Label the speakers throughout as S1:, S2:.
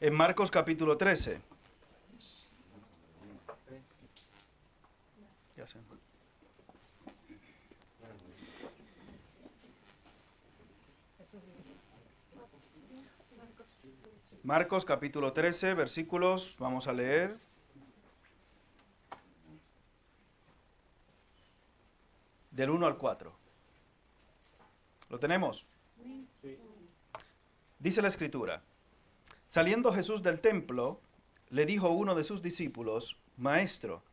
S1: En Marcos capítulo 13. Ya sé. Marcos capítulo 13, versículos, vamos a leer. Del 1 al 4. ¿Lo tenemos? Dice la Escritura: Saliendo Jesús del templo, le dijo uno de sus discípulos: Maestro,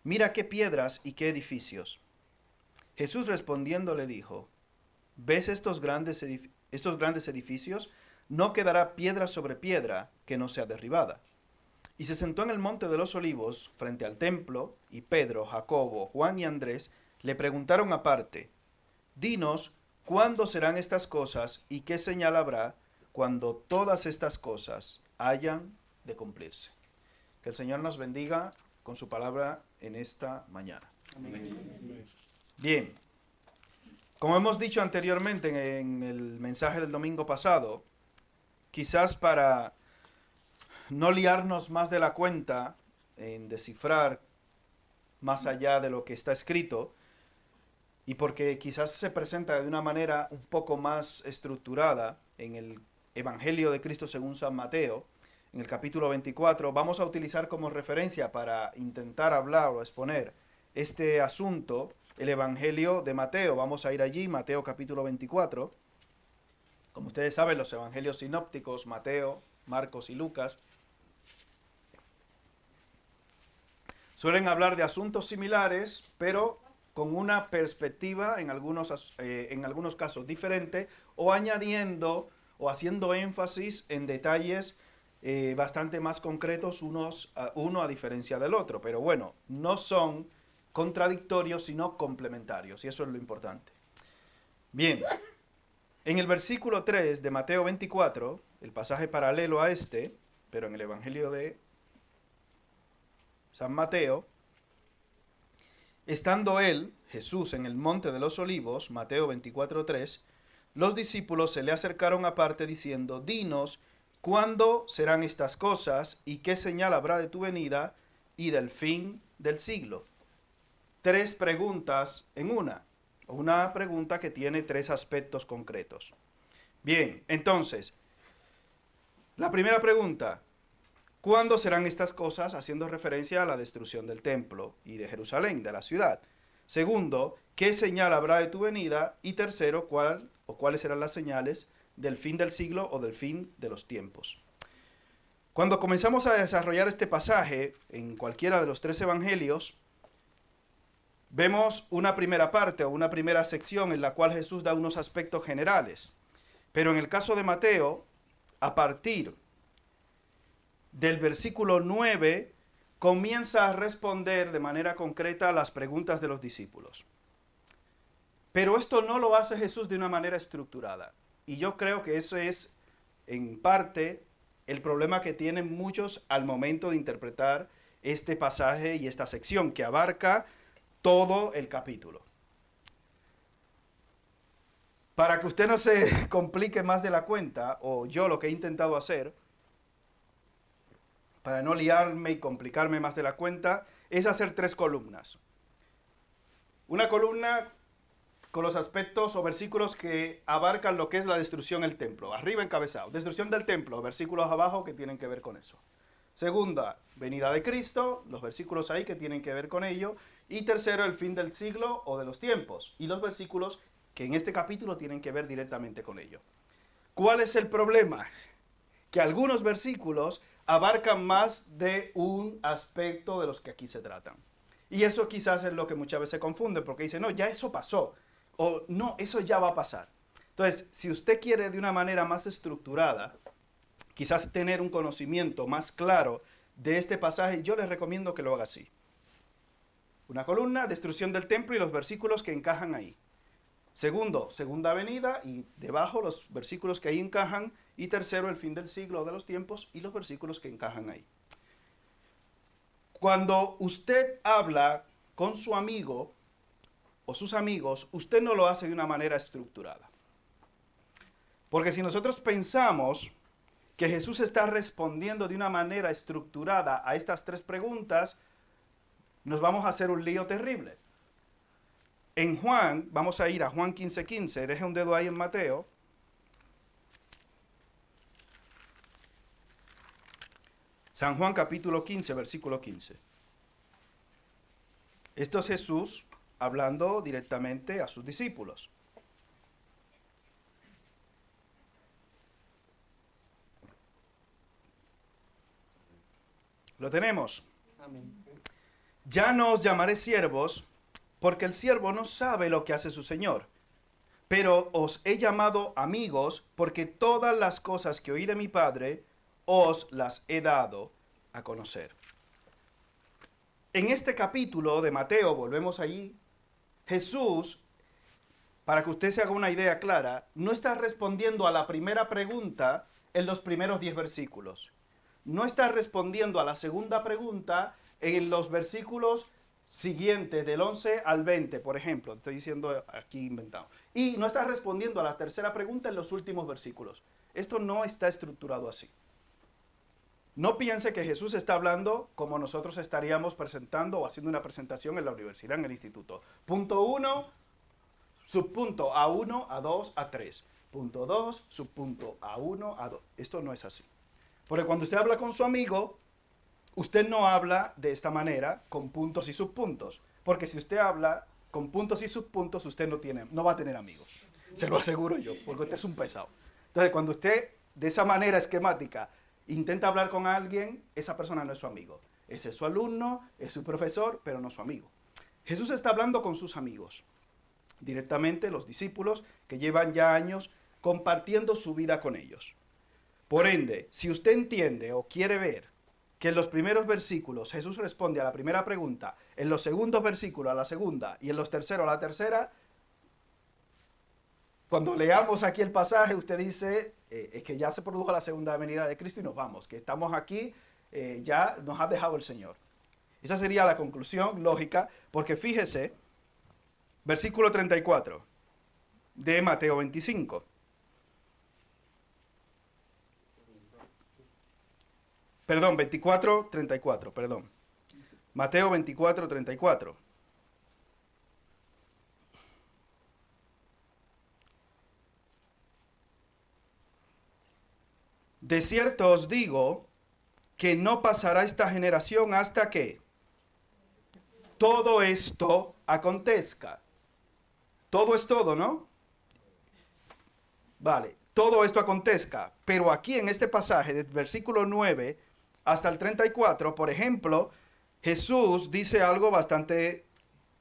S1: mira qué piedras y qué edificios. Jesús respondiendo le dijo: ¿Ves estos grandes edificios? No quedará piedra sobre piedra que no sea derribada. Y se sentó en el monte de los olivos frente al templo, y Pedro, Jacobo, Juan y Andrés le preguntaron aparte: Dinos, ¿cuándo serán estas cosas y qué señal habrá cuando todas estas cosas hayan de cumplirse? Que el Señor nos bendiga con su palabra en esta mañana. Amén. Bien, como hemos dicho anteriormente en el mensaje del domingo pasado, quizás para no liarnos más de la cuenta en descifrar más allá de lo que está escrito, y porque quizás se presenta de una manera un poco más estructurada en el Evangelio de Cristo según San Mateo, en el capítulo 24, vamos a utilizar como referencia para intentar hablar o exponer este asunto el Evangelio de Mateo. Vamos a ir allí, Mateo capítulo 24. Como ustedes saben, los evangelios sinópticos, Mateo, Marcos y Lucas, suelen hablar de asuntos similares, pero con una perspectiva en algunos casos diferente, o añadiendo o haciendo énfasis en detalles bastante más concretos uno a diferencia del otro. Pero bueno, no son contradictorios, sino complementarios, y eso es lo importante. Bien, en el versículo 3 de Mateo 24, el pasaje paralelo a este, pero en el Evangelio de San Mateo, estando él, Jesús, en el monte de los olivos, Mateo 24:3, los discípulos se le acercaron aparte diciendo: Dinos, ¿cuándo serán estas cosas y qué señal habrá de tu venida y del fin del siglo? Tres preguntas en una pregunta que tiene tres aspectos concretos. Bien, entonces, la primera pregunta: ¿cuándo serán estas cosas? Haciendo referencia a la destrucción del templo y de Jerusalén, de la ciudad. Segundo, ¿qué señal habrá de tu venida? Y tercero, ¿cuáles serán las señales del fin del siglo o del fin de los tiempos? Cuando comenzamos a desarrollar este pasaje en cualquiera de los tres evangelios, vemos una primera parte o una primera sección en la cual Jesús da unos aspectos generales. Pero en el caso de Mateo, a partir del versículo 9, comienza a responder de manera concreta a las preguntas de los discípulos. Pero esto no lo hace Jesús de una manera estructurada. Y yo creo que eso es, en parte, el problema que tienen muchos al momento de interpretar este pasaje y esta sección, que abarca todo el capítulo. Para que usted no se complique más de la cuenta, o yo lo que he intentado hacer, para no liarme y complicarme más de la cuenta, es hacer tres columnas. Una columna con los aspectos o versículos que abarcan lo que es la destrucción del templo. Arriba encabezado, destrucción del templo, versículos abajo que tienen que ver con eso. Segunda, venida de Cristo, los versículos ahí que tienen que ver con ello. Y tercero, el fin del siglo o de los tiempos, y los versículos que en este capítulo tienen que ver directamente con ello. ¿Cuál es el problema? Que algunos versículos abarcan más de un aspecto de los que aquí se tratan. Y eso quizás es lo que muchas veces se confunde, porque dice, no, ya eso pasó, o no, eso ya va a pasar. Entonces, si usted quiere de una manera más estructurada, quizás tener un conocimiento más claro de este pasaje, yo les recomiendo que lo haga así. Una columna, destrucción del templo y los versículos que encajan ahí. Segundo, segunda venida y debajo los versículos que ahí encajan. Y tercero, el fin del siglo de los tiempos y los versículos que encajan ahí. Cuando usted habla con su amigo o sus amigos, usted no lo hace de una manera estructurada. Porque si nosotros pensamos que Jesús está respondiendo de una manera estructurada a estas tres preguntas, nos vamos a hacer un lío terrible. En Juan, vamos a ir a Juan 15:15, deje un dedo ahí en Mateo. San Juan capítulo 15, versículo 15. Esto es Jesús hablando directamente a sus discípulos. Lo tenemos.
S2: Amén.
S1: Ya no os llamaré siervos, porque el siervo no sabe lo que hace su señor. Pero os he llamado amigos, porque todas las cosas que oí de mi Padre os las he dado a conocer. En este capítulo de Mateo, volvemos allí, Jesús, para que usted se haga una idea clara, no está respondiendo a la primera pregunta en los primeros 10 versículos. No está respondiendo a la segunda pregunta en los versículos siguientes, del 11 al 20, por ejemplo. Estoy diciendo aquí inventado. Y no está respondiendo a la tercera pregunta en los últimos versículos. Esto no está estructurado así. No piense que Jesús está hablando como nosotros estaríamos presentando o haciendo una presentación en la universidad, en el instituto. Punto 1, subpunto A1, A2, A3. Punto 2, subpunto A1, A2. Esto no es así. Porque cuando usted habla con su amigo, usted no habla de esta manera, con puntos y subpuntos. Porque si usted habla con puntos y subpuntos, usted no va a tener amigos. Se lo aseguro yo, porque usted es un pesado. Entonces, cuando usted, de esa manera esquemática, intenta hablar con alguien, esa persona no es su amigo. Ese es su alumno, es su profesor, pero no su amigo. Jesús está hablando con sus amigos, directamente los discípulos que llevan ya años compartiendo su vida con ellos. Por ende, si usted entiende o quiere ver que en los primeros versículos Jesús responde a la primera pregunta, en los segundos versículos a la segunda y en los terceros a la tercera, cuando leamos aquí el pasaje, usted dice, es que ya se produjo la segunda venida de Cristo y nos vamos, que estamos aquí, ya nos ha dejado el Señor. Esa sería la conclusión lógica, porque fíjese, versículo 34 de Mateo 25. Perdón, 24, 34, perdón. Mateo 24, 34. De cierto os digo que no pasará esta generación hasta que todo esto acontezca. Todo es todo, ¿no? Vale, todo esto acontezca. Pero aquí en este pasaje, del versículo 9 hasta el 34, por ejemplo, Jesús dice algo bastante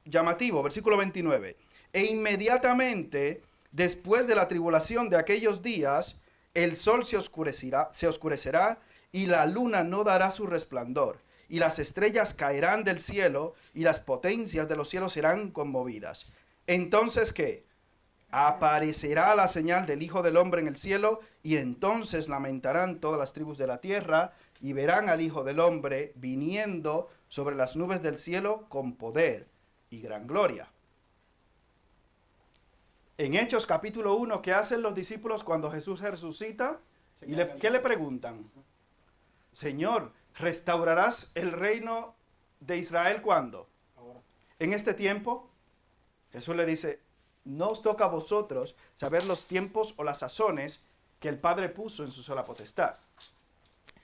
S1: llamativo. Versículo 29. E inmediatamente, después de la tribulación de aquellos días, el sol se oscurecerá y la luna no dará su resplandor, y las estrellas caerán del cielo, y las potencias de los cielos serán conmovidas. Entonces, ¿qué? Aparecerá la señal del Hijo del Hombre en el cielo, y entonces lamentarán todas las tribus de la tierra, y verán al Hijo del Hombre viniendo sobre las nubes del cielo con poder y gran gloria. En Hechos capítulo 1, ¿qué hacen los discípulos cuando Jesús resucita? ¿Qué le preguntan? Señor, ¿restaurarás el reino de Israel cuándo?
S2: Ahora.
S1: En este tiempo. Jesús le dice, no os toca a vosotros saber los tiempos o las sazones que el Padre puso en su sola potestad.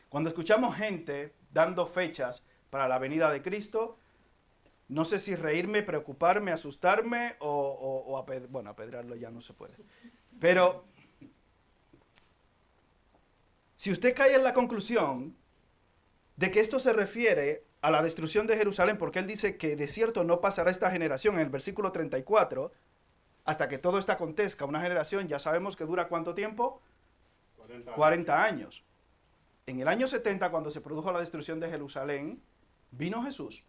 S1: Cuando escuchamos gente dando fechas para la venida de Cristo, no sé si reírme, preocuparme, asustarme bueno, apedrearlo ya no se puede. Pero si usted cae en la conclusión de que esto se refiere a la destrucción de Jerusalén, porque él dice que de cierto no pasará esta generación, en el versículo 34, hasta que todo esto acontezca, una generación, ya sabemos que dura ¿cuánto tiempo? 40 años. En el año 70, cuando se produjo la destrucción de Jerusalén, vino Jesús.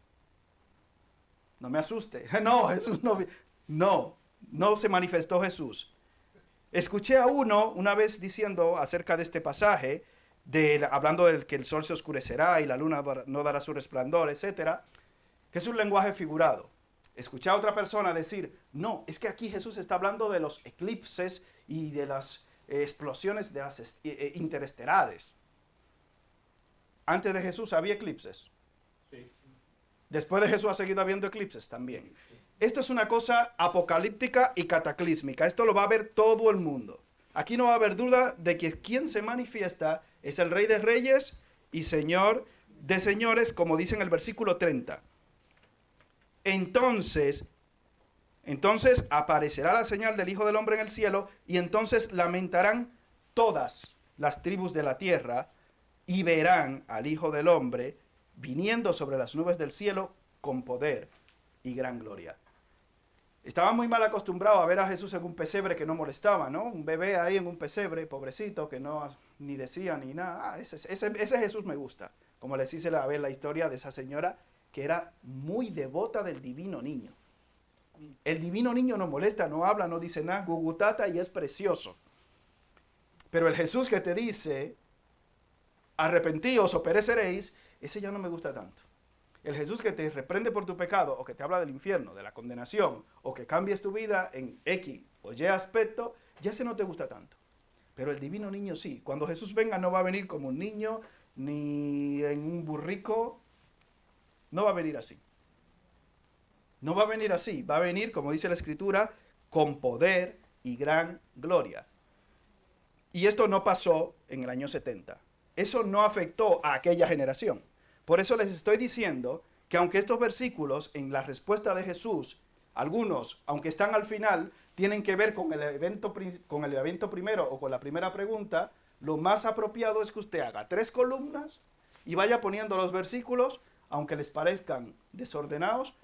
S1: No me asuste. No, Jesús no se manifestó Jesús. Escuché a uno una vez diciendo acerca de este pasaje, hablando del que el sol se oscurecerá y la luna no dará su resplandor, etcétera, que es un lenguaje figurado. Escuché a otra persona decir, no, es que aquí Jesús está hablando de los eclipses y de las explosiones de las interestelares. Antes de Jesús había eclipses.
S2: Sí.
S1: Después de Jesús ha seguido habiendo eclipses también. Esto es una cosa apocalíptica y cataclísmica. Esto lo va a ver todo el mundo. Aquí no va a haber duda de que quien se manifiesta es el Rey de Reyes y Señor de Señores, como dice en el versículo 30. Entonces aparecerá la señal del Hijo del Hombre en el cielo, y entonces lamentarán todas las tribus de la tierra, y verán al Hijo del Hombre viniendo sobre las nubes del cielo con poder y gran gloria. Estaban muy mal acostumbrados a ver a Jesús en un pesebre que no molestaba, ¿no? Un bebé ahí en un pesebre, pobrecito, que no ni decía ni nada. Ese Jesús me gusta. Como les hice a ver la historia de esa señora que era muy devota del divino niño. El divino niño no molesta, no habla, no dice nada, gugutata, y es precioso. Pero el Jesús que te dice, arrepentíos o pereceréis, ese ya no me gusta tanto. El Jesús que te reprende por tu pecado, o que te habla del infierno, de la condenación, o que cambies tu vida en X o Y aspecto, ya ese no te gusta tanto. Pero el divino niño sí. Cuando Jesús venga no va a venir como un niño, ni en un burrico. No va a venir así. No va a venir así. Va a venir, como dice la Escritura, con poder y gran gloria. Y esto no pasó en el año 70. Eso no afectó a aquella generación. Por eso les estoy diciendo que aunque estos versículos en la respuesta de Jesús, algunos, aunque están al final, tienen que ver con el evento primero o con la primera pregunta, lo más apropiado es que usted haga 3 columnas y vaya poniendo los versículos, aunque les parezcan desordenados,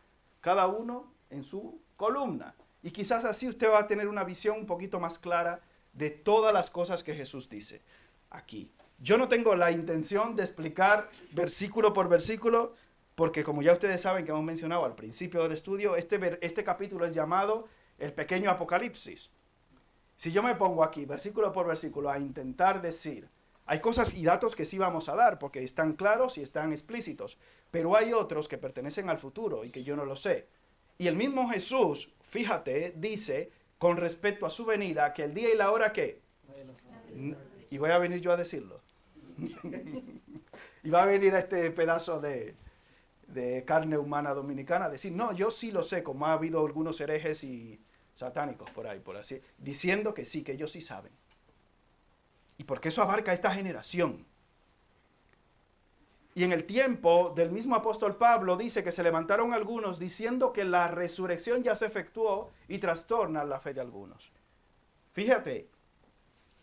S1: cada uno en su columna. Y quizás así usted va a tener una visión un poquito más clara de todas las cosas que Jesús dice aquí. Yo no tengo la intención de explicar versículo por versículo, porque como ya ustedes saben que hemos mencionado al principio del estudio, este capítulo es llamado el pequeño Apocalipsis. Si yo me pongo aquí, versículo por versículo, a intentar decir, hay cosas y datos que sí vamos a dar, porque están claros y están explícitos, pero hay otros que pertenecen al futuro y que yo no lo sé. Y el mismo Jesús, fíjate, dice, con respecto a su venida, que el día y la hora, ¿qué? Y voy a venir yo a decirlo. Y va a venir este pedazo de carne humana dominicana a decir, no, yo sí lo sé, como ha habido algunos herejes y satánicos por ahí, por así, diciendo que sí, que ellos sí saben. Y porque eso abarca a esta generación. Y en el tiempo del mismo apóstol Pablo dice que se levantaron algunos diciendo que la resurrección ya se efectuó y trastorna la fe de algunos. Fíjate,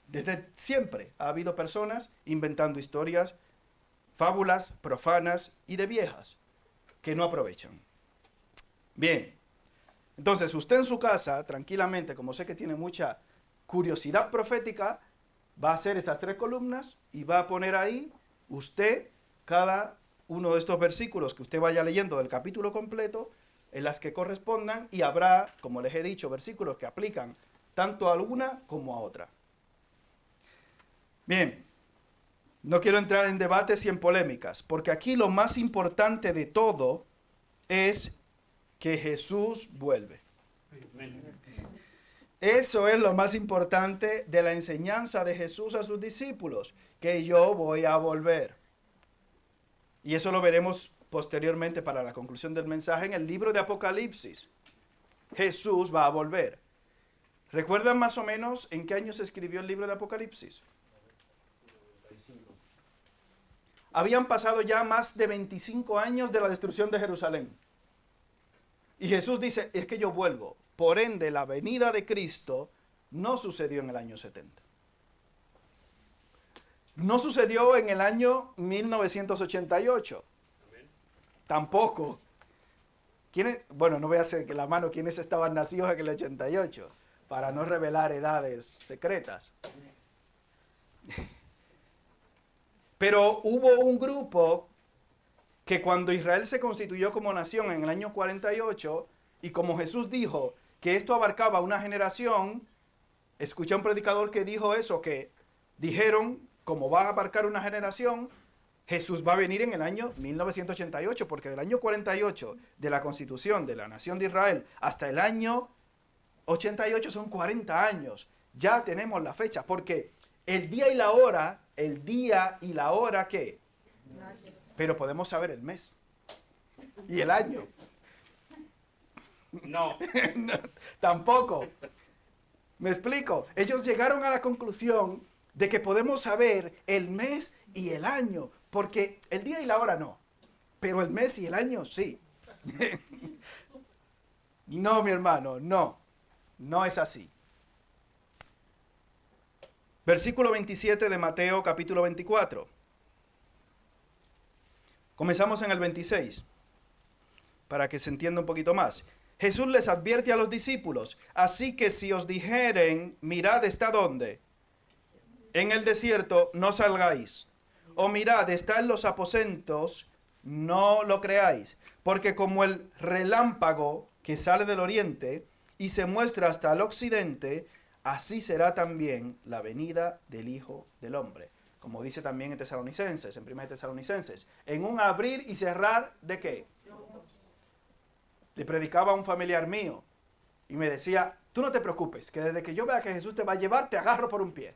S1: desde siempre ha habido personas inventando historias, fábulas profanas y de viejas que no aprovechan. Bien, entonces usted en su casa, tranquilamente, como sé que tiene mucha curiosidad profética, va a hacer estas 3 columnas y va a poner ahí usted cada uno de estos versículos que usted vaya leyendo del capítulo completo en las que correspondan, y habrá, como les he dicho, versículos que aplican tanto a una como a otra. Bien, no quiero entrar en debates y en polémicas, porque aquí lo más importante de todo es que Jesús vuelve. Eso es lo más importante de la enseñanza de Jesús a sus discípulos, que yo voy a volver. Y eso lo veremos posteriormente para la conclusión del mensaje en el libro de Apocalipsis. Jesús va a volver. ¿Recuerdan más o menos en qué año se escribió el libro de Apocalipsis? Habían pasado ya más de 25 años de la destrucción de Jerusalén. Y Jesús dice, es que yo vuelvo. Por ende, la venida de Cristo no sucedió en el año 70. No sucedió en el año 1988. Tampoco. Bueno, no voy a hacer que la mano quiénes estaban nacidos en el 88, para no revelar edades secretas. Pero hubo un grupo que cuando Israel se constituyó como nación en el año 48, y como Jesús dijo que esto abarcaba una generación, escuché a un predicador que dijo eso, que dijeron, como va a abarcar una generación, Jesús va a venir en el año 1988, porque del año 48 de la constitución de la nación de Israel hasta el año 88 son 40 años. Ya tenemos la fecha, porque el día y la hora, ¿qué? Pero podemos saber el mes y el año.
S2: No.
S1: No, tampoco. ¿Me explico? Ellos llegaron a la conclusión de que podemos saber el mes y el año, porque el día y la hora no, pero el mes y el año sí. No, mi hermano, no es así. Versículo 27 de Mateo capítulo 24. Comenzamos en el 26, para que se entienda un poquito más. Jesús les advierte a los discípulos, así que si os dijeren, mirad, ¿está dónde? En el desierto, no salgáis. O mirad, está en los aposentos, no lo creáis. Porque como el relámpago que sale del oriente y se muestra hasta el occidente, así será también la venida del Hijo del Hombre. Como dice también en Tesalonicenses, en 1 Tesalonicenses, en un abrir y cerrar, ¿de qué? Le predicaba a un familiar mío y me decía, tú no te preocupes, que desde que yo vea que Jesús te va a llevar, te agarro por un pie.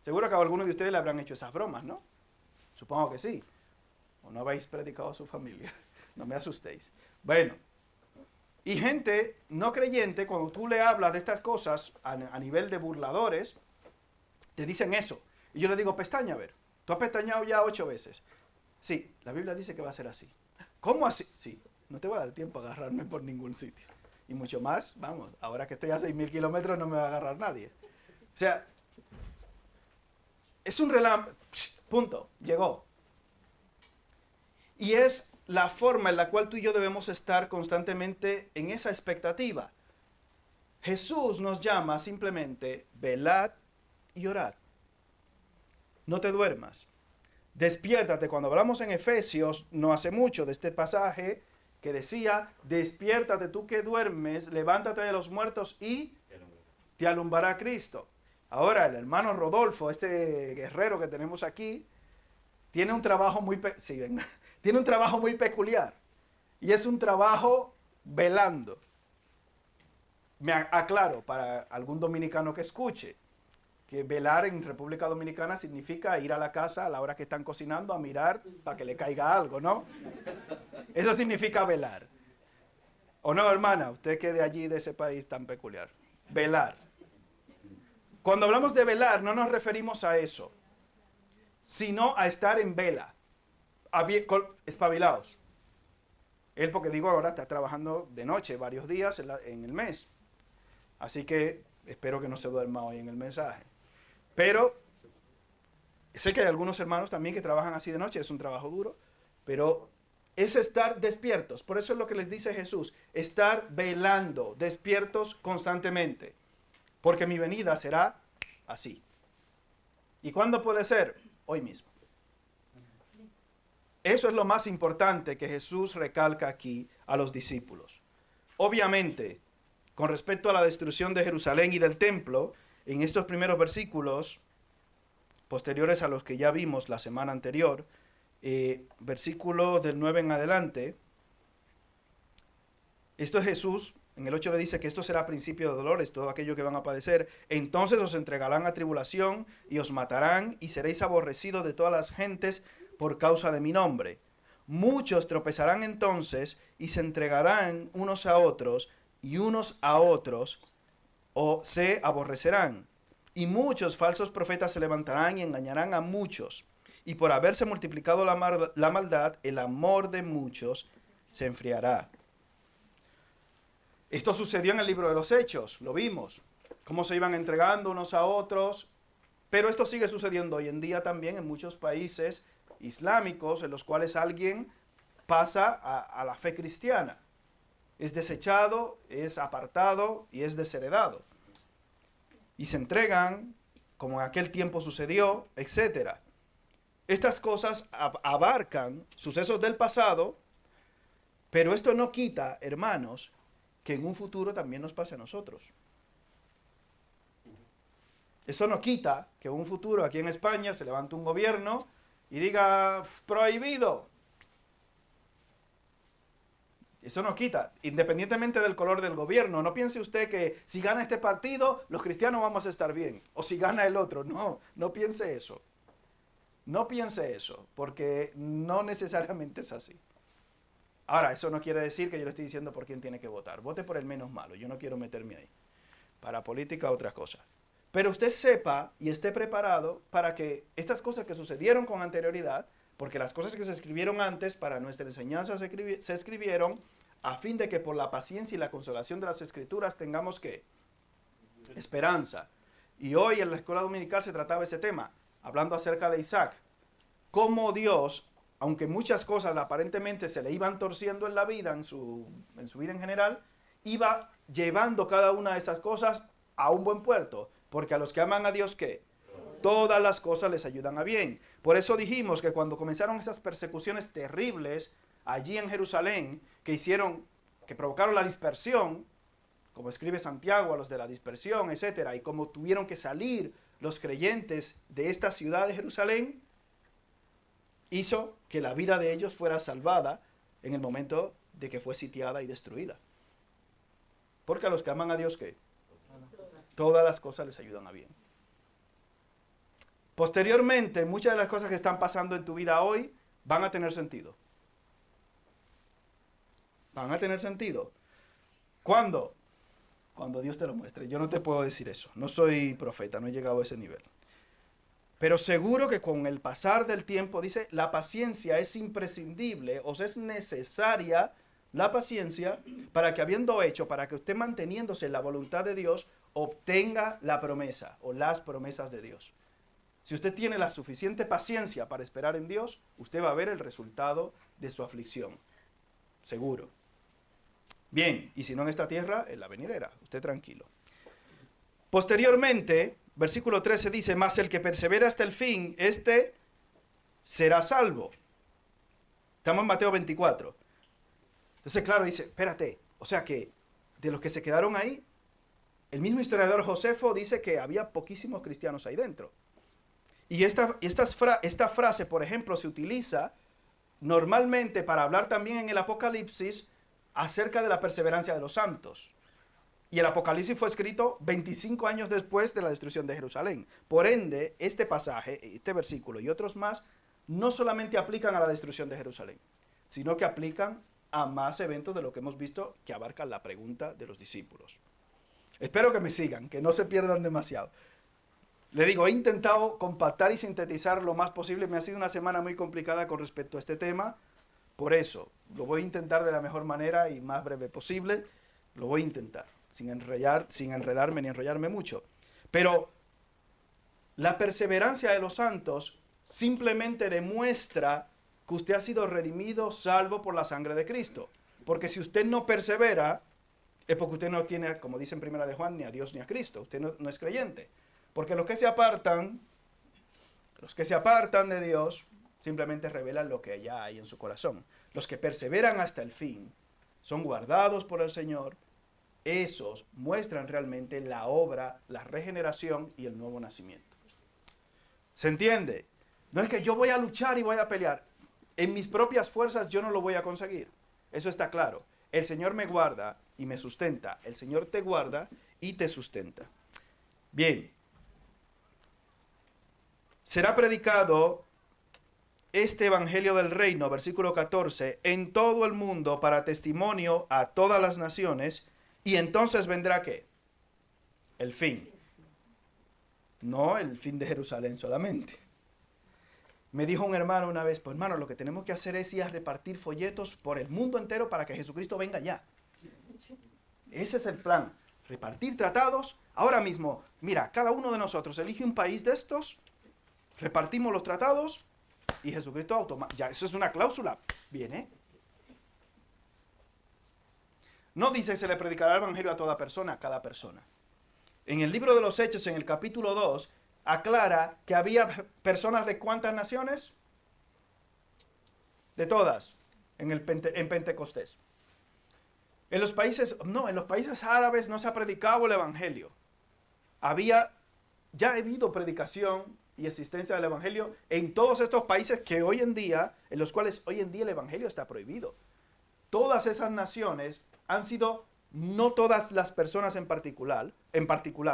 S1: Seguro que a algunos de ustedes le habrán hecho esas bromas, ¿no? Supongo que sí. O no habéis predicado a su familia. No me asustéis. Bueno, y gente no creyente, cuando tú le hablas de estas cosas a nivel de burladores, te dicen eso. Y yo le digo, pestaña, a ver, tú has pestañado ya 8 veces. Sí, la Biblia dice que va a ser así. ¿Cómo así? Sí, no te va a dar tiempo a agarrarme por ningún sitio. Y mucho más, vamos, ahora que estoy a 6.000 kilómetros no me va a agarrar nadie. O sea, es un relámpago, punto, llegó. Y es la forma en la cual tú y yo debemos estar constantemente en esa expectativa. Jesús nos llama simplemente, velad y orad. No te duermas. Despiértate. Cuando hablamos en Efesios, no hace mucho de este pasaje que decía, despiértate tú que duermes, levántate de los muertos y te alumbrará Cristo. Ahora, el hermano Rodolfo, este guerrero que tenemos aquí, tiene un trabajo tiene un trabajo muy peculiar. Y es un trabajo velando. Me aclaro para algún dominicano que escuche, que velar en República Dominicana significa ir a la casa a la hora que están cocinando a mirar para que le caiga algo, ¿no? Eso significa velar. ¿O no, hermana? Usted que de allí, de ese país tan peculiar. Velar. Cuando hablamos de velar, no nos referimos a eso, sino a estar en vela, espabilados. Él, porque digo ahora, está trabajando de noche varios días en el mes. Así que espero que no se duerma hoy en el mensaje. Pero sé que hay algunos hermanos también que trabajan así de noche, es un trabajo duro, pero es estar despiertos. Por eso es lo que les dice Jesús, estar velando, despiertos constantemente, porque mi venida será así. ¿Y cuándo puede ser? Hoy mismo. Eso es lo más importante que Jesús recalca aquí a los discípulos. Obviamente, con respecto a la destrucción de Jerusalén y del templo, en estos primeros versículos, posteriores a los que ya vimos la semana anterior, versículos del 9 en adelante, esto es Jesús, en el 8 le dice que esto será principio de dolores, todo aquello que van a padecer. Entonces os entregarán a tribulación y os matarán y seréis aborrecidos de todas las gentes por causa de mi nombre. Muchos tropezarán entonces y se entregarán unos a otros y unos a otros o se aborrecerán. Y muchos falsos profetas se levantarán y engañarán a muchos. Y por haberse multiplicado la maldad, el amor de muchos se enfriará. Esto sucedió en el libro de los Hechos, lo vimos, cómo se iban entregando unos a otros, pero esto sigue sucediendo hoy en día también en muchos países islámicos en los cuales alguien pasa a la fe cristiana. Es desechado, es apartado y es desheredado. Y se entregan, como en aquel tiempo sucedió, etc. Estas cosas abarcan sucesos del pasado, pero esto no quita, hermanos, que en un futuro también nos pase a nosotros. Eso no quita que en un futuro aquí en España se levante un gobierno y diga prohibido. Eso no quita, independientemente del color del gobierno. No piense usted que si gana este partido, los cristianos vamos a estar bien. O si gana el otro. No, no piense eso. No piense eso, porque no necesariamente es así. Ahora, eso no quiere decir que yo le estoy diciendo por quién tiene que votar. Vote por el menos malo. Yo no quiero meterme ahí. Para política, otra cosa. Pero usted sepa y esté preparado para que estas cosas que sucedieron con anterioridad, porque las cosas que se escribieron antes para nuestra enseñanza se escribieron a fin de que por la paciencia y la consolación de las Escrituras tengamos ¿qué? Esperanza. Y hoy en la escuela dominical se trataba ese tema, hablando acerca de Isaac. Cómo Dios, aunque muchas cosas aparentemente se le iban torciendo en la vida, en su vida en general, iba llevando cada una de esas cosas a un buen puerto. Porque a los que aman a Dios, ¿qué? Todas las cosas les ayudan a bien. Por eso dijimos que cuando comenzaron esas persecuciones terribles allí en Jerusalén, que provocaron la dispersión, como escribe Santiago a los de la dispersión, etcétera, y como tuvieron que salir los creyentes de esta ciudad de Jerusalén, hizo que la vida de ellos fuera salvada en el momento de que fue sitiada y destruida. Porque a los que aman a Dios, ¿qué? Todas las cosas les ayudan a bien. Posteriormente, muchas de las cosas que están pasando en tu vida hoy van a tener sentido. Van a tener sentido. ¿Cuándo? Cuando Dios te lo muestre. Yo no te puedo decir eso. No soy profeta, no he llegado a ese nivel. Pero seguro que con el pasar del tiempo, dice, la paciencia es imprescindible, o sea, es necesaria la paciencia para que usted manteniéndose en la voluntad de Dios, obtenga la promesa o las promesas de Dios. Si usted tiene la suficiente paciencia para esperar en Dios, usted va a ver el resultado de su aflicción. Seguro. Bien, y si no en esta tierra, en la venidera. Usted tranquilo. Posteriormente, versículo 13 dice, mas el que persevera hasta el fin, este será salvo. Estamos en Mateo 24. Entonces, claro, dice, espérate, o sea que de los que se quedaron ahí, el mismo historiador Josefo dice que había poquísimos cristianos ahí dentro. Y esta frase, por ejemplo, se utiliza normalmente para hablar también en el Apocalipsis acerca de la perseverancia de los santos. Y el Apocalipsis fue escrito 25 años después de la destrucción de Jerusalén. Por ende, este pasaje, este versículo y otros más, no solamente aplican a la destrucción de Jerusalén, sino que aplican a más eventos de lo que hemos visto que abarcan la pregunta de los discípulos. Espero que me sigan, que no se pierdan demasiado. Le digo, he intentado compactar y sintetizar lo más posible. Me ha sido una semana muy complicada con respecto a este tema. Por eso, lo voy a intentar de la mejor manera y más breve posible. Lo voy a intentar, sin enredarme ni enrollarme mucho. Pero la perseverancia de los santos simplemente demuestra que usted ha sido redimido, salvo por la sangre de Cristo. Porque si usted no persevera, es porque usted no tiene, como dice en Primera de Juan, ni a Dios ni a Cristo. Usted no es creyente. Porque los que se apartan de Dios, simplemente revelan lo que ya hay en su corazón. Los que perseveran hasta el fin, son guardados por el Señor. Esos muestran realmente la obra, la regeneración y el nuevo nacimiento. ¿Se entiende? No es que yo voy a luchar y voy a pelear. En mis propias fuerzas yo no lo voy a conseguir. Eso está claro. El Señor me guarda y me sustenta. El Señor te guarda y te sustenta. Bien. Será predicado este evangelio del reino, versículo 14, en todo el mundo para testimonio a todas las naciones, y entonces vendrá ¿qué? El fin. No el fin de Jerusalén solamente. Me dijo un hermano una vez, pues hermano, lo que tenemos que hacer es ir a repartir folletos por el mundo entero para que Jesucristo venga ya. Ese es el plan. Repartir tratados. Ahora mismo, mira, cada uno de nosotros elige un país de estos, repartimos los tratados y Jesucristo automáticamente. Ya, eso es una cláusula. Viene. No dice que se le predicará el evangelio a toda persona, a cada persona. En el libro de los Hechos, en el capítulo 2, aclara que había personas de ¿cuántas naciones? De todas, en Pentecostés. En los países árabes no se ha predicado el evangelio. Ya ha habido predicación y existencia del evangelio en todos estos países en los cuales hoy en día el evangelio está prohibido. todas esas naciones han sido, no todas las personas en particular,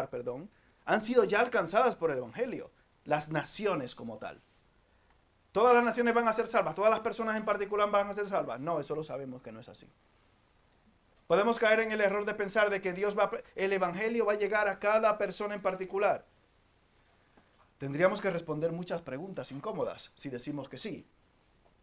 S1: perdón, han sido ya alcanzadas por el Evangelio. Las naciones como tal. ¿Todas las naciones van a ser salvas? ¿Todas las personas en particular van a ser salvas? No, eso lo sabemos que no es así. Podemos caer en el error de pensar de que el Evangelio va a llegar a cada persona en particular. Tendríamos que responder muchas preguntas incómodas si decimos que sí.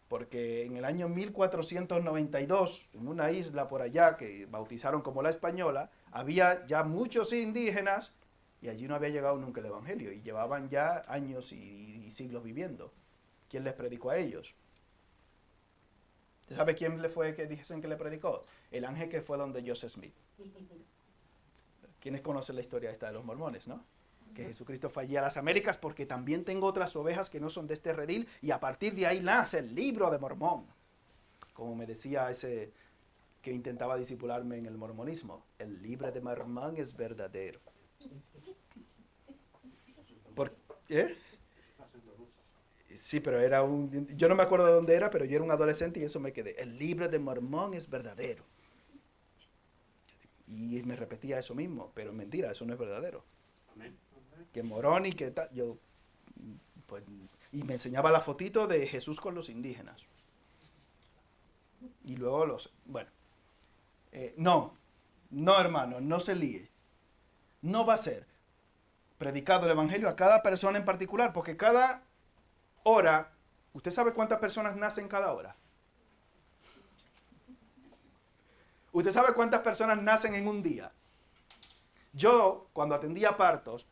S1: Porque en el año 1492, en una isla por allá que bautizaron como la Española, había ya muchos indígenas y allí no había llegado nunca el Evangelio y llevaban ya años y siglos viviendo. ¿Quién les predicó a ellos? ¿Usted sabe quién le fue que dicen que le predicó? El ángel que fue donde Joseph Smith. ¿Quiénes conocen la historia esta de los mormones, no? Que Jesucristo fue allí a las Américas porque también tengo otras ovejas que no son de este redil y a partir de ahí nace el libro de Mormón. Como me decía ese que intentaba disipularme en el mormonismo, el libro de Mormón es verdadero. ¿Eh? Sí, pero yo no me acuerdo de dónde era, pero yo era un adolescente y eso me quedé. El libro de Mormón es verdadero. Y me repetía eso mismo, pero mentira, eso no es verdadero. Amén. Que Morón y que tal, pues, y me enseñaba la fotito de Jesús con los indígenas. Y luego no, hermano, no se líe. No va a ser predicado el Evangelio a cada persona en particular, porque cada hora, ¿usted sabe cuántas personas nacen cada hora? ¿Usted sabe cuántas personas nacen en un día? Yo, cuando atendía partos,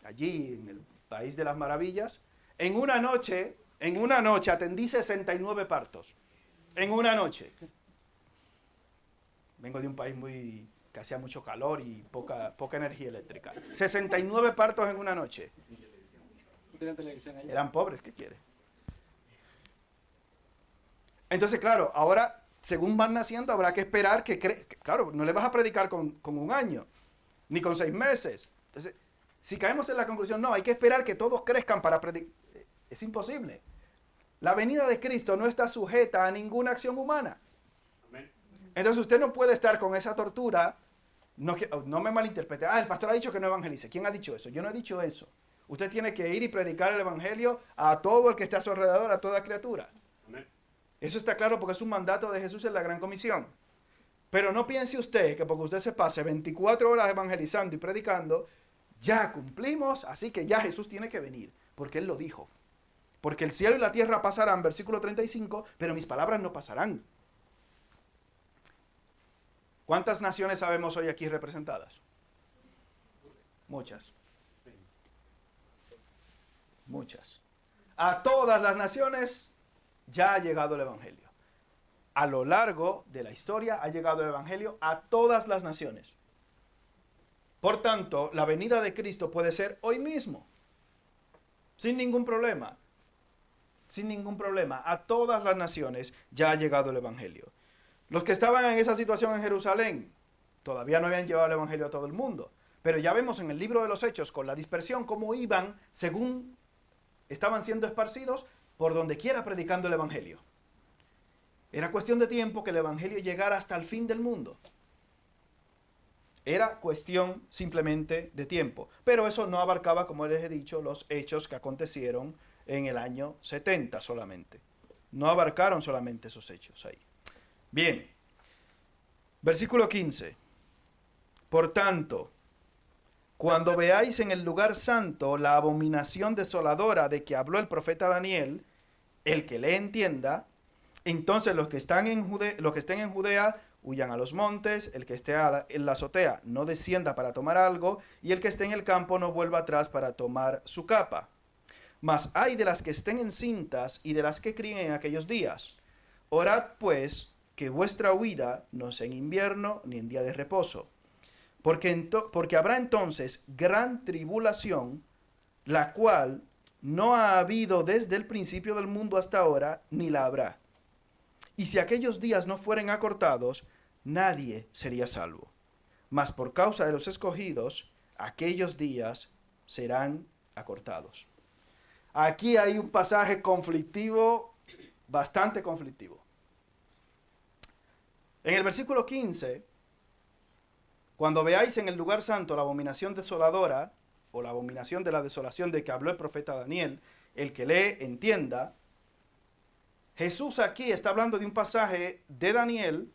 S1: allí en el País de las Maravillas, en una noche atendí 69 partos. En una noche. Vengo de un país que hacía mucho calor y poca energía eléctrica. 69 partos en una noche. Eran pobres, ¿qué quiere? Entonces, claro, ahora, según van naciendo, habrá que esperar claro, no le vas a predicar con un año, ni con 6 meses. Entonces, si caemos en la conclusión, no, hay que esperar que todos crezcan para predicar. Es imposible. La venida de Cristo no está sujeta a ninguna acción humana. Entonces usted no puede estar con esa tortura. No me malinterprete. El pastor ha dicho que no evangelice. ¿Quién ha dicho eso? Yo no he dicho eso. Usted tiene que ir y predicar el evangelio a todo el que esté a su alrededor, a toda criatura. Amén. Eso está claro porque es un mandato de Jesús en la Gran Comisión. Pero no piense usted que porque usted se pase 24 horas evangelizando y predicando, ya cumplimos, así que ya Jesús tiene que venir, porque Él lo dijo. Porque el cielo y la tierra pasarán, versículo 35, pero mis palabras no pasarán. ¿Cuántas naciones sabemos hoy aquí representadas? Muchas. Muchas. A todas las naciones ya ha llegado el Evangelio. A lo largo de la historia ha llegado el Evangelio a todas las naciones. Por tanto, la venida de Cristo puede ser hoy mismo. Sin ningún problema. Sin ningún problema. A todas las naciones ya ha llegado el Evangelio. Los que estaban en esa situación en Jerusalén todavía no habían llevado el Evangelio a todo el mundo. Pero ya vemos en el libro de los Hechos, con la dispersión, cómo iban según estaban siendo esparcidos por donde quiera predicando el Evangelio. Era cuestión de tiempo que el Evangelio llegara hasta el fin del mundo. Era cuestión simplemente de tiempo. Pero eso no abarcaba, como les he dicho, los hechos que acontecieron en el año 70 solamente. No abarcaron solamente esos hechos ahí. Bien. Versículo 15. Por tanto, cuando veáis en el lugar santo la abominación desoladora de que habló el profeta Daniel, el que le entienda, entonces los que estén en Judea huyan a los montes, el que esté en la azotea no descienda para tomar algo, y el que esté en el campo no vuelva atrás para tomar su capa. Mas ay de las que estén encintas y de las que críen en aquellos días. Orad pues que vuestra huida no sea en invierno ni en día de reposo. Porque habrá entonces gran tribulación, la cual no ha habido desde el principio del mundo hasta ahora, ni la habrá. Y si aquellos días no fueren acortados, nadie sería salvo. Mas por causa de los escogidos, aquellos días serán acortados. Aquí hay un pasaje conflictivo, bastante conflictivo. En el versículo 15, cuando veáis en el lugar santo la abominación desoladora, o la abominación de la desolación de que habló el profeta Daniel, el que lee entienda, Jesús aquí está hablando de un pasaje de Daniel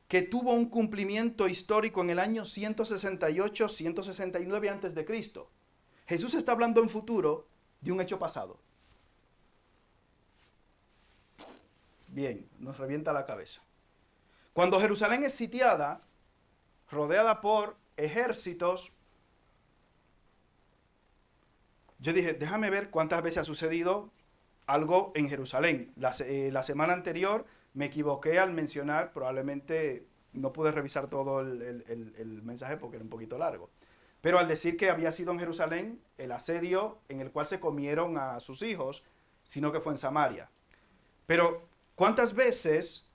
S1: que tuvo un cumplimiento histórico en el año 168-169 antes de Cristo. Jesús está hablando en futuro de un hecho pasado. Bien, nos revienta la cabeza. Cuando Jerusalén es sitiada, rodeada por ejércitos, yo dije, déjame ver cuántas veces ha sucedido algo en Jerusalén. La semana anterior me equivoqué al mencionar, probablemente no pude revisar todo el mensaje porque era un poquito largo, pero al decir que había sido en Jerusalén el asedio en el cual se comieron a sus hijos, sino que fue en Samaria. Pero, ¿cuántas veces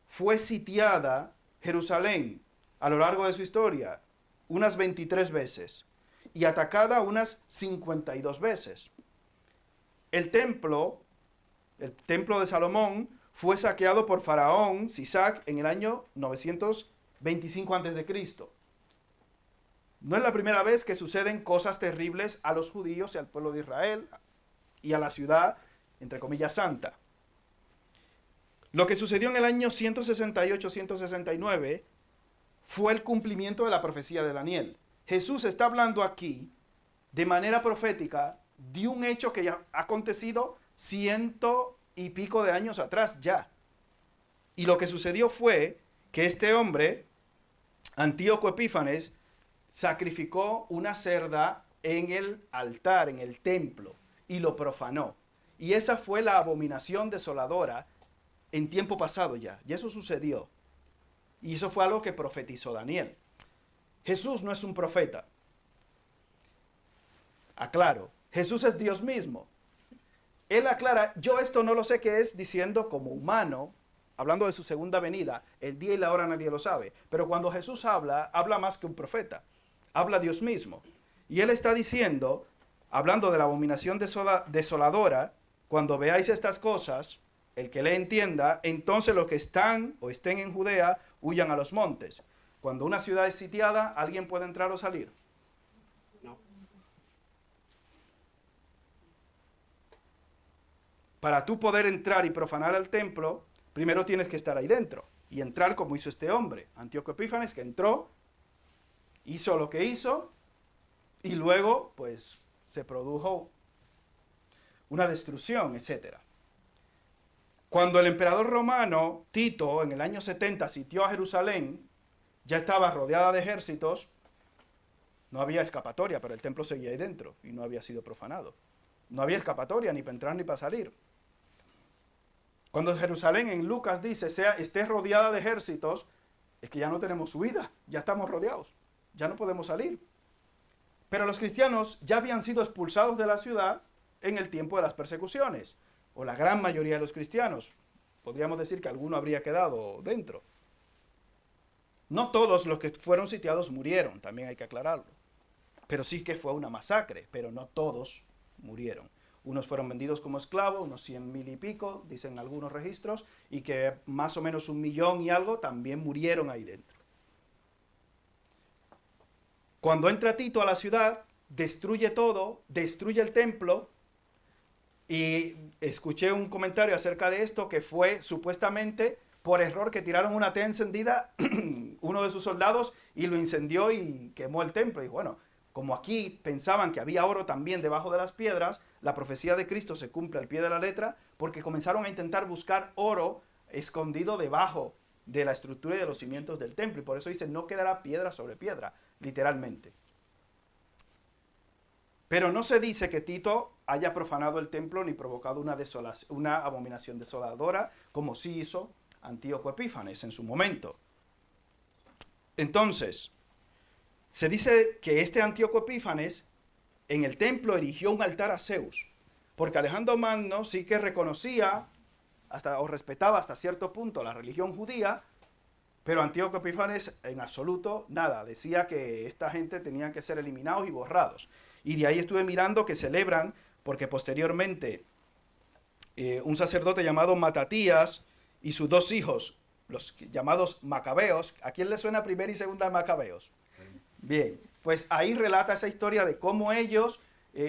S1: fue sitiada Jerusalén a lo largo de su historia? Unas 23 veces. Y atacada unas 52 veces. El templo de Salomón, fue saqueado por Faraón Sisac en el año 925 a.C. No es la primera vez que suceden cosas terribles a los judíos y al pueblo de Israel y a la ciudad, entre comillas, santa. Lo que sucedió en el año 168-169 fue el cumplimiento de la profecía de Daniel. Jesús está hablando aquí de manera profética de un hecho que ya ha acontecido 100 y pico de años atrás ya. Y lo que sucedió fue que este hombre, Antíoco Epífanes, sacrificó una cerda en el altar, en el templo, y lo profanó. Y esa fue la abominación desoladora en tiempo pasado ya. Y eso sucedió. Y eso fue algo que profetizó Daniel. Jesús no es un profeta. Aclaro, Jesús es Dios mismo. Él aclara, yo esto no lo sé qué es, diciendo como humano, hablando de su segunda venida, el día y la hora nadie lo sabe. Pero cuando Jesús habla más que un profeta. Habla Dios mismo. Y él está diciendo, hablando de la abominación desoladora, cuando veáis estas cosas, el que le entienda, entonces los que están o estén en Judea, huyan a los montes. Cuando una ciudad es sitiada, ¿alguien puede entrar o salir? No. Para tú poder entrar y profanar al templo, primero tienes que estar ahí dentro y entrar como hizo este hombre, Antíoco Epífanes, que entró, hizo lo que hizo y luego pues se produjo una destrucción, etc. Cuando el emperador romano Tito en el año 70 sitió a Jerusalén, ya estaba rodeada de ejércitos, no había escapatoria, pero el templo seguía ahí dentro y no había sido profanado. No había escapatoria ni para entrar ni para salir. Cuando Jerusalén en Lucas dice esté rodeada de ejércitos, es que ya no tenemos huida, ya estamos rodeados, ya no podemos salir. Pero los cristianos ya habían sido expulsados de la ciudad en el tiempo de las persecuciones, o la gran mayoría de los cristianos. Podríamos decir que alguno habría quedado dentro. No todos los que fueron sitiados murieron, también hay que aclararlo. Pero sí que fue una masacre, pero no todos murieron. Unos fueron vendidos como esclavos, unos 100,000 y pico, dicen algunos registros, y que más o menos 1,000,000 y algo también murieron ahí dentro. Cuando entra Tito a la ciudad, destruye todo, destruye el templo, y escuché un comentario acerca de esto que fue supuestamente por error que tiraron una tea encendida uno de sus soldados y lo incendió y quemó el templo. Y bueno, como aquí pensaban que había oro también debajo de las piedras, la profecía de Cristo se cumple al pie de la letra porque comenzaron a intentar buscar oro escondido debajo de la estructura y de los cimientos del templo. Y por eso dice, no quedará piedra sobre piedra, literalmente. Pero no se dice que Tito haya profanado el templo ni provocado una abominación desoladora, como sí hizo Antíoco Epífanes en su momento. Entonces, se dice que este Antíoco Epífanes en el templo erigió un altar a Zeus, porque Alejandro Magno sí que reconocía o respetaba hasta cierto punto la religión judía, pero Antíoco Epífanes en absoluto nada, decía que esta gente tenía que ser eliminados y borrados. Y de ahí estuve mirando que celebran, porque posteriormente un sacerdote llamado Matatías y sus 2 hijos, los llamados macabeos. ¿A quién le suena primera y segunda macabeos? Bien, pues ahí relata esa historia de cómo ellos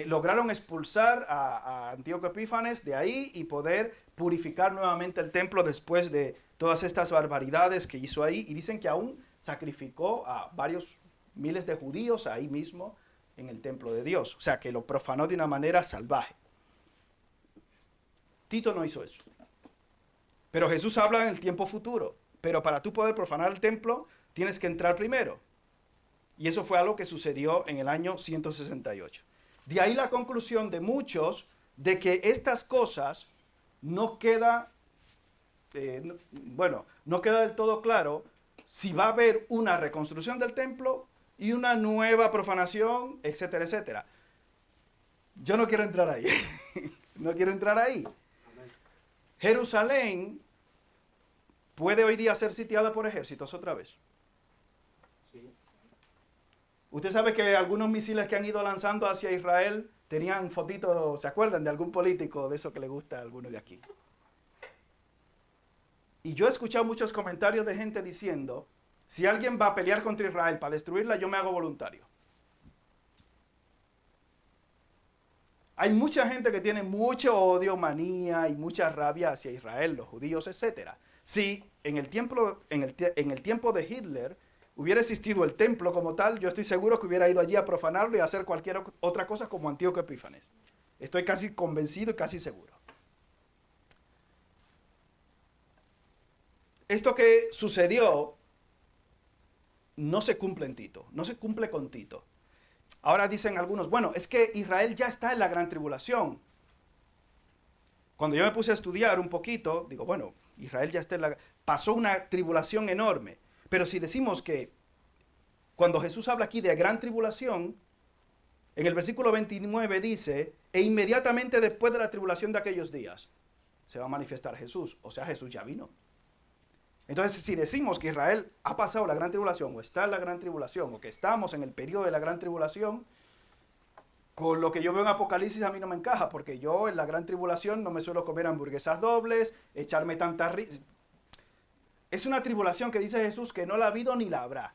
S1: lograron expulsar a Antíoco Epífanes de ahí y poder purificar nuevamente el templo después de todas estas barbaridades que hizo ahí. Y dicen que aún sacrificó a varios miles de judíos ahí mismo en el templo de Dios. O sea, que lo profanó de una manera salvaje. Tito no hizo eso. Pero Jesús habla en el tiempo futuro. Pero para tú poder profanar el templo, tienes que entrar primero. Y eso fue algo que sucedió en el año 168. De ahí la conclusión de muchos de que estas cosas no queda, no queda del todo claro si va a haber una reconstrucción del templo y una nueva profanación, etcétera, etcétera. Yo no quiero entrar ahí. No quiero entrar ahí. Jerusalén puede hoy día ser sitiada por ejércitos otra vez. Usted sabe que algunos misiles que han ido lanzando hacia Israel tenían fotitos, ¿se acuerdan? De algún político, de eso que le gusta a alguno de aquí. Y yo he escuchado muchos comentarios de gente diciendo, si alguien va a pelear contra Israel para destruirla, yo me hago voluntario. Hay mucha gente que tiene mucho odio, manía y mucha rabia hacia Israel, los judíos, etc. Si en el tiempo de Hitler hubiera existido el templo como tal, yo estoy seguro que hubiera ido allí a profanarlo y a hacer cualquier otra cosa como Antíoco Epífanes. Estoy casi convencido y casi seguro. Esto que sucedió no se cumple en Tito, no se cumple con Tito. Ahora dicen algunos, bueno, es que Israel ya está en la gran tribulación. Cuando yo me puse a estudiar un poquito, digo, bueno, Israel ya está en la... Pasó una tribulación enorme. Pero si decimos que cuando Jesús habla aquí de gran tribulación, en el versículo 29 dice, e inmediatamente después de la tribulación de aquellos días, se va a manifestar Jesús. O sea, Jesús ya vino. Entonces, si decimos que Israel ha pasado la gran tribulación, o está en la gran tribulación, o que estamos en el periodo de la gran tribulación, con lo que yo veo en Apocalipsis a mí no me encaja, porque yo en la gran tribulación no me suelo comer hamburguesas dobles, echarme tantas risas. Es una tribulación que dice Jesús que no la ha habido ni la habrá.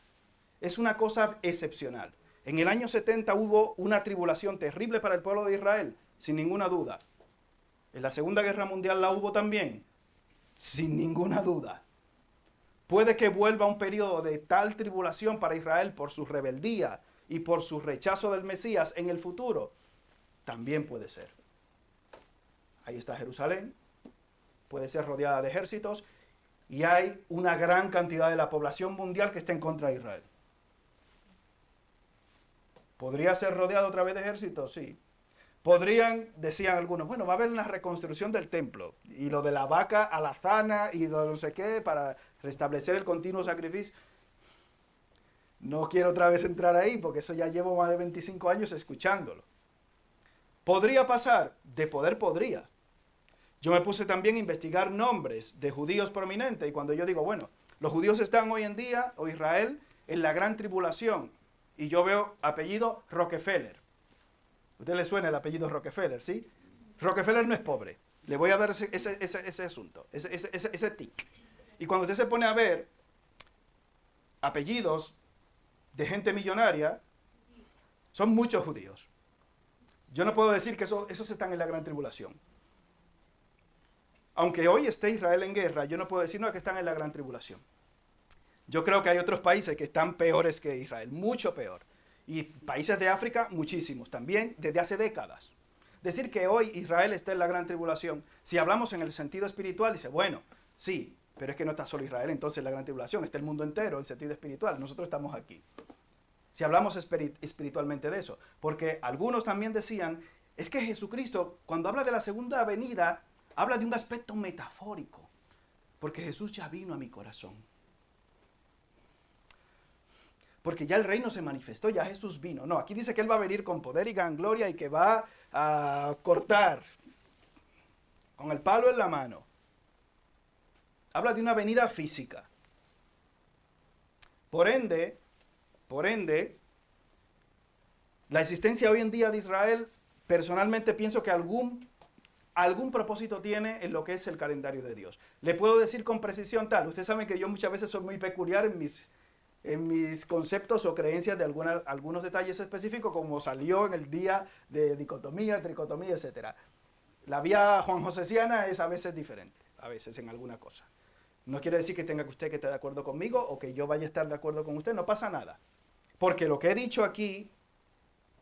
S1: Es una cosa excepcional. En el año 70 hubo una tribulación terrible para el pueblo de Israel, sin ninguna duda. En la Segunda Guerra Mundial la hubo también, sin ninguna duda. Puede que vuelva un periodo de tal tribulación para Israel por su rebeldía y por su rechazo del Mesías en el futuro. También puede ser. Ahí está Jerusalén. Puede ser rodeada de ejércitos. Y hay una gran cantidad de la población mundial que está en contra de Israel. ¿Podría ser rodeado otra vez de ejércitos? Sí. Podrían, decían algunos, bueno, va a haber una reconstrucción del templo. Y lo de la vaca alazana y lo no sé qué para restablecer el continuo sacrificio. No quiero otra vez entrar ahí porque eso ya llevo más de 25 años escuchándolo. ¿Podría pasar? De poder podría. Yo me puse también a investigar nombres de judíos prominentes y cuando yo digo, bueno, los judíos están hoy en día, o Israel, en la gran tribulación. Y yo veo apellido Rockefeller. ¿A usted le suena el apellido Rockefeller, sí? Rockefeller no es pobre. Le voy a dar ese asunto, ese tic. Y cuando usted se pone a ver apellidos de gente millonaria, son muchos judíos. Yo no puedo decir que esos están en la gran tribulación. Aunque hoy esté Israel en guerra, yo no puedo decir no, que están en la gran tribulación. Yo creo que hay otros países que están peores que Israel, mucho peor. Y países de África, muchísimos, también desde hace décadas. Decir que hoy Israel está en la gran tribulación, si hablamos en el sentido espiritual, dice, bueno, sí, pero es que no está solo Israel entonces en la gran tribulación, está el mundo entero en sentido espiritual, nosotros estamos aquí. Si hablamos espiritualmente de eso, porque algunos también decían, es que Jesucristo, cuando habla de la segunda venida, habla de un aspecto metafórico, porque Jesús ya vino a mi corazón. Porque ya el reino se manifestó, ya Jesús vino. No, aquí dice que Él va a venir con poder y gran gloria y que va a cortar con el palo en la mano. Habla de una venida física. Por ende, la existencia hoy en día de Israel, personalmente pienso que algún algún propósito tiene en lo que es el calendario de Dios. Le puedo decir con precisión tal. Ustedes saben que yo muchas veces soy muy peculiar en mis conceptos o creencias de algunos detalles específicos, como salió en el día de dicotomía, tricotomía, etc. La vía juanjosesiana es a veces diferente, a veces en alguna cosa. No quiere decir que tenga que usted que esté de acuerdo conmigo o que yo vaya a estar de acuerdo con usted, no pasa nada. Porque lo que he dicho aquí,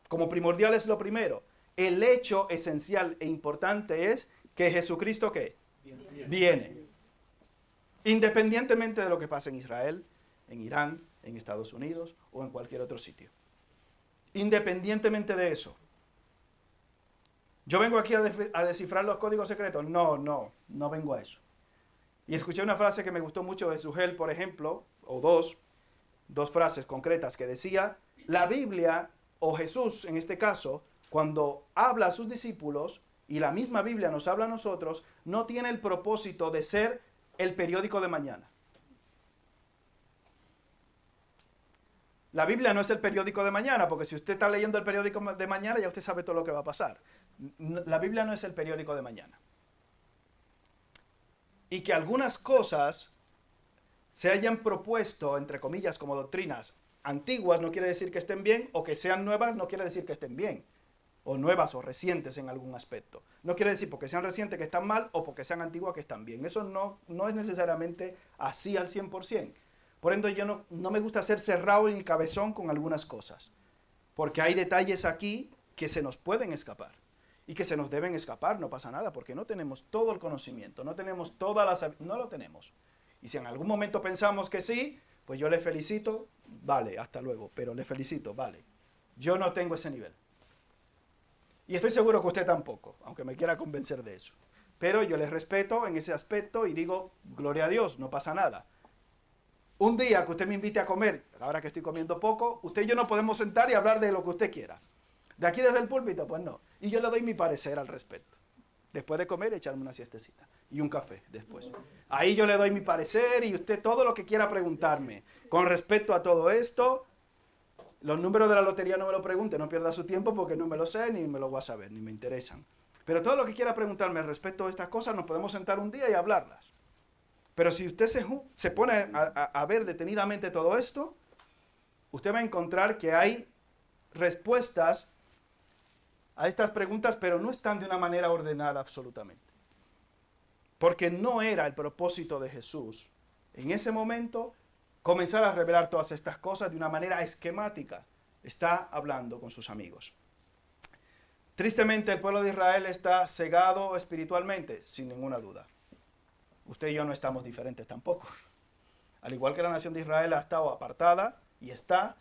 S1: como primordial, es lo primero. El hecho esencial e importante es que Jesucristo, ¿qué? Viene. Independientemente de lo que pase en Israel, en Irán, en Estados Unidos o en cualquier otro sitio. Independientemente de eso. ¿Yo vengo aquí a descifrar los códigos secretos? No vengo a eso. Y escuché una frase que me gustó mucho de Sugel, por ejemplo, o dos frases concretas que decía, la Biblia, o Jesús en este caso, cuando habla a sus discípulos, y la misma Biblia nos habla a nosotros, no tiene el propósito de ser el periódico de mañana. La Biblia no es el periódico de mañana, porque si usted está leyendo el periódico de mañana, ya usted sabe todo lo que va a pasar. La Biblia no es el periódico de mañana. Y que algunas cosas se hayan propuesto, entre comillas, como doctrinas antiguas, no quiere decir que estén bien, o que sean nuevas, no quiere decir que estén bien, o nuevas o recientes en algún aspecto. No quiere decir porque sean recientes que están mal, o porque sean antiguas que están bien. Eso no es necesariamente así al 100%. Por ende, yo no me gusta ser cerrado en el cabezón con algunas cosas, porque hay detalles aquí que se nos pueden escapar. Y que se nos deben escapar, no pasa nada, porque no tenemos todo el conocimiento, no tenemos no lo tenemos. Y si en algún momento pensamos que sí, pues yo le felicito, vale, hasta luego, pero le felicito, vale. Yo no tengo ese nivel. Y estoy seguro que usted tampoco, aunque me quiera convencer de eso. Pero yo le respeto en ese aspecto y digo, gloria a Dios, no pasa nada. Un día que usted me invite a comer, ahora que estoy comiendo poco, usted y yo nos podemos sentar y hablar de lo que usted quiera. ¿De aquí desde el púlpito? Pues no. Y yo le doy mi parecer al respecto. Después de comer, echarme una siestecita. Y un café después. Ahí yo le doy mi parecer y usted todo lo que quiera preguntarme. Con respecto a todo esto, los números de la lotería no me lo pregunte, no pierda su tiempo porque no me lo sé, ni me lo voy a saber, ni me interesan. Pero todo lo que quiera preguntarme respecto a estas cosas, nos podemos sentar un día y hablarlas. Pero si usted se pone a ver detenidamente todo esto, usted va a encontrar que hay respuestas a estas preguntas, pero no están de una manera ordenada absolutamente. Porque no era el propósito de Jesús en ese momento comenzar a revelar todas estas cosas de una manera esquemática. Está hablando con sus amigos. Tristemente, el pueblo de Israel está cegado espiritualmente, sin ninguna duda. Usted y yo no estamos diferentes tampoco. Al igual que la nación de Israel ha estado apartada y está,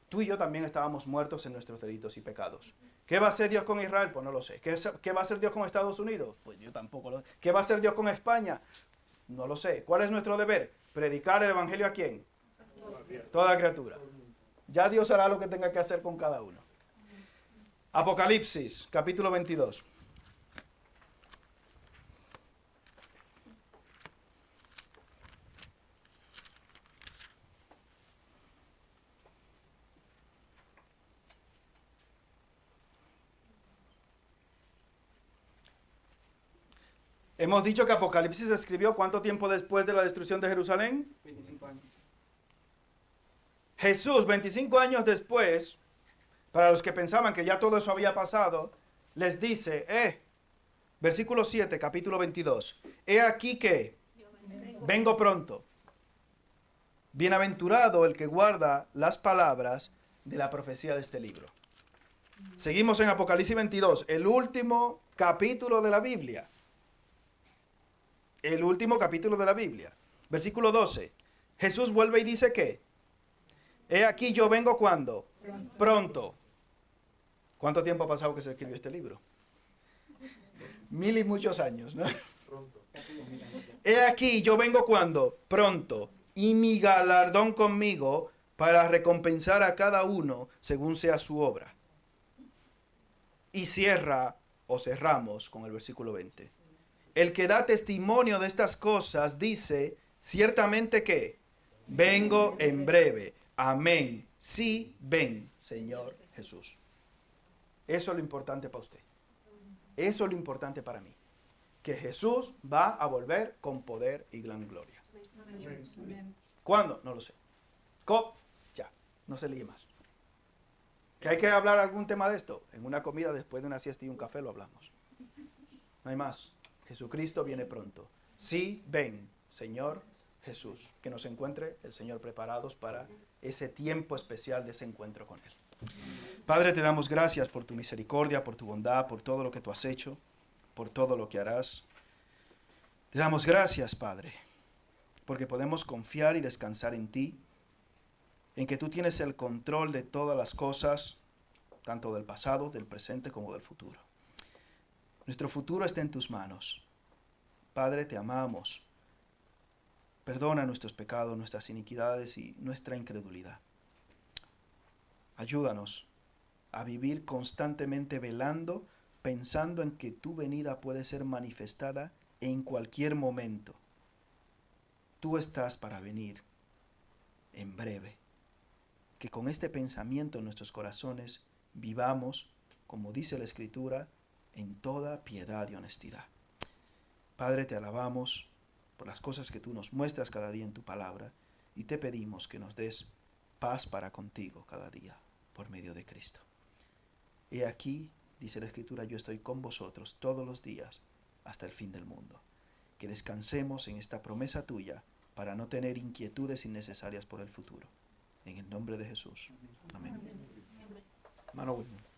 S1: tú y yo también estábamos muertos en nuestros delitos y pecados. ¿Qué va a hacer Dios con Israel? Pues no lo sé. ¿Qué va a hacer Dios con Estados Unidos? Pues yo tampoco lo sé. ¿Qué va a hacer Dios con España? No lo sé. ¿Cuál es nuestro deber? ¿Predicar el evangelio a quién? Toda criatura. Ya Dios hará lo que tenga que hacer con cada uno. Apocalipsis, capítulo 22. Hemos dicho que Apocalipsis se escribió ¿cuánto tiempo después de la destrucción de Jerusalén?
S2: 25 años.
S1: Jesús, 25 años después, para los que pensaban que ya todo eso había pasado, les dice, versículo 7, capítulo 22, he aquí que vengo pronto. Bienaventurado el que guarda las palabras de la profecía de este libro. Seguimos en Apocalipsis 22, el último capítulo de la Biblia. El último capítulo de la Biblia. Versículo 12. Jesús vuelve y dice que, he aquí yo vengo ¿cuándo? Pronto. ¿Cuánto tiempo ha pasado que se escribió este libro? 1000 y muchos años, ¿no?
S2: Pronto.
S1: He aquí yo vengo ¿cuándo? Pronto. Y mi galardón conmigo para recompensar a cada uno según sea su obra. Y cerramos con el versículo 20. El que da testimonio de estas cosas dice, ciertamente que vengo en breve. Amén. Sí, ven, Señor Jesús. Eso es lo importante para usted. Eso es lo importante para mí. Que Jesús va a volver con poder y gran gloria. ¿Cuándo? No lo sé. ¿Cómo? Ya, no se lee más. ¿Que hay que hablar algún tema de esto? En una comida después de una siesta y un café lo hablamos. No hay más. Jesucristo viene pronto. Sí, ven, Señor Jesús. Que nos encuentre el Señor preparados para ese tiempo especial de ese encuentro con Él. Padre, te damos gracias por tu misericordia, por tu bondad, por todo lo que tú has hecho, por todo lo que harás. Te damos gracias, Padre, porque podemos confiar y descansar en ti, en que tú tienes el control de todas las cosas, tanto del pasado, del presente como del futuro. Nuestro futuro está en tus manos. Padre, te amamos. Perdona nuestros pecados, nuestras iniquidades y nuestra incredulidad. Ayúdanos a vivir constantemente velando, pensando en que tu venida puede ser manifestada en cualquier momento. Tú estás para venir en breve. Que con este pensamiento en nuestros corazones vivamos, como dice la Escritura, en toda piedad y honestidad. Padre, te alabamos por las cosas que tú nos muestras cada día en tu palabra y te pedimos que nos des paz para contigo cada día por medio de Cristo. He aquí, dice la Escritura, yo estoy con vosotros todos los días hasta el fin del mundo. Que descansemos en esta promesa tuya para no tener inquietudes innecesarias por el futuro. En el nombre de Jesús. Amén. Hermano William.